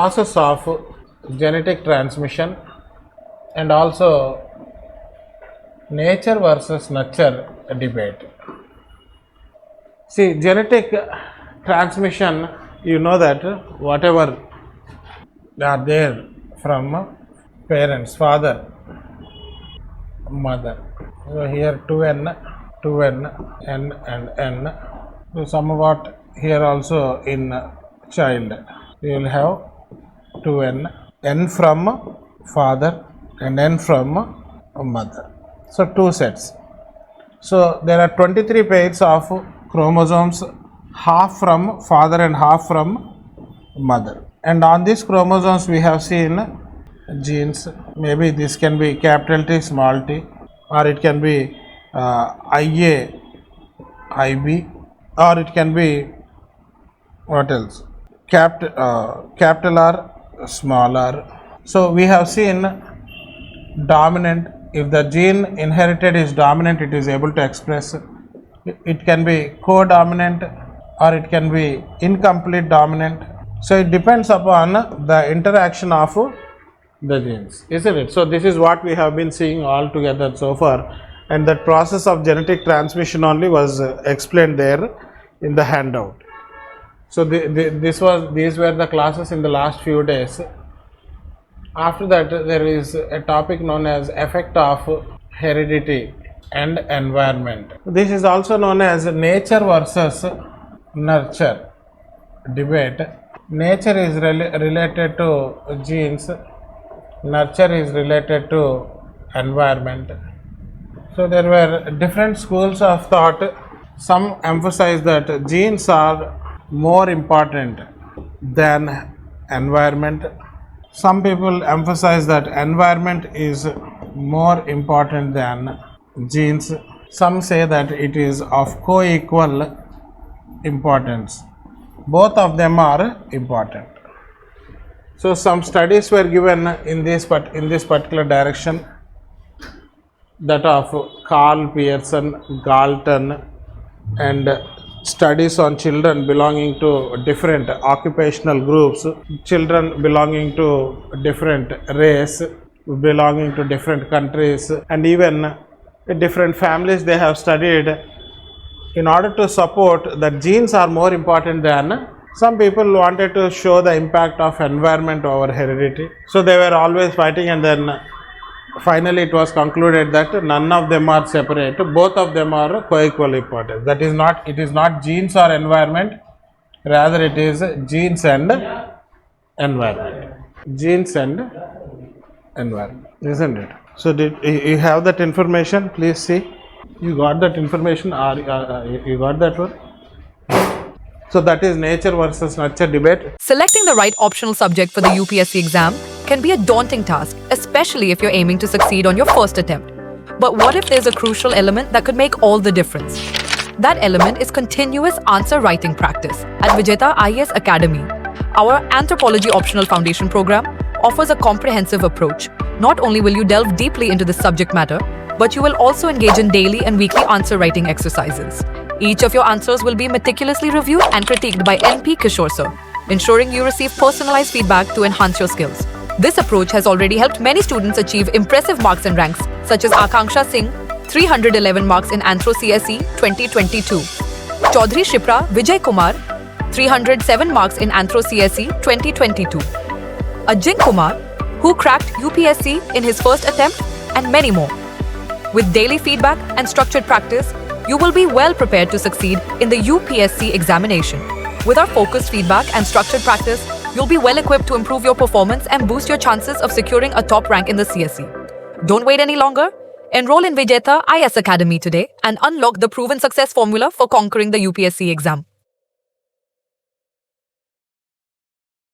process of genetic transmission and also nature versus nurture debate. See, genetic transmission, you know that whatever they are there from parents, father, mother. So here 2n, n and n. So somewhat here also in child you will have 2n, n from father and n from mother. So 2 sets. So there are 23 pairs of chromosomes, half from father and half from mother. And on these chromosomes we have seen genes. Maybe this can be capital T, small t, or it can be IA, IB, or it can be what else? Capital R, small r. So we have seen dominant. If the gene inherited is dominant, it is able to express. It can be co-dominant or it can be incomplete dominant. So it depends upon the interaction of the genes, isn't it? So this is what we have been seeing all together so far, and that process of genetic transmission only was explained there in the handout. So these were the classes in the last few days. After that, there is a topic known as effect of heredity and environment. This is also known as nature versus nurture debate. Nature is related to genes, nurture is related to environment. So there were different schools of thought. Some emphasize that genes are more important than environment. Some people emphasize that environment is more important than genes. Some say that it is of co-equal importance. Both of them are important. So some studies were given in this particular direction, that of Carl Pearson, Galton, and studies on children belonging to different occupational groups, children belonging to different race, belonging to different countries, and even different families they have studied in order to support that genes are more important than. Some people wanted to show the impact of environment over heredity. So they were always fighting, and then finally it was concluded that none of them are separate, both of them are co-equal important. That is not, it is not genes or environment, rather it is genes and environment. Genes and environment, isn't it? So did you have that information? Please see. You got that information, or you got that one? So that is nature versus nurture debate. Selecting the right optional subject for the UPSC exam can be a daunting task, especially if you're aiming to succeed on your first attempt. But what if there's a crucial element that could make all the difference? That element is continuous answer writing practice. At Vijetha IAS Academy, our Anthropology Optional Foundation program offers a comprehensive approach. Not only will you delve deeply into the subject matter, but you will also engage in daily and weekly answer writing exercises. Each of your answers will be meticulously reviewed and critiqued by P Kishore Sir, ensuring you receive personalized feedback to enhance your skills. This approach has already helped many students achieve impressive marks and ranks, such as Akanksha Singh, 311 marks in Anthro CSE 2022. Chaudhary Shipra Vijay Kumar, 307 marks in Anthro CSE 2022. Ajin Kumar, who cracked UPSC in his first attempt, and many more. With daily feedback and structured practice, you will be well prepared to succeed in the UPSC examination. With our focused feedback and structured practice, you'll be well equipped to improve your performance and boost your chances of securing a top rank in the CSE. Don't wait any longer. Enroll in Vijetha IAS Academy today and unlock the proven success formula for conquering the UPSC exam.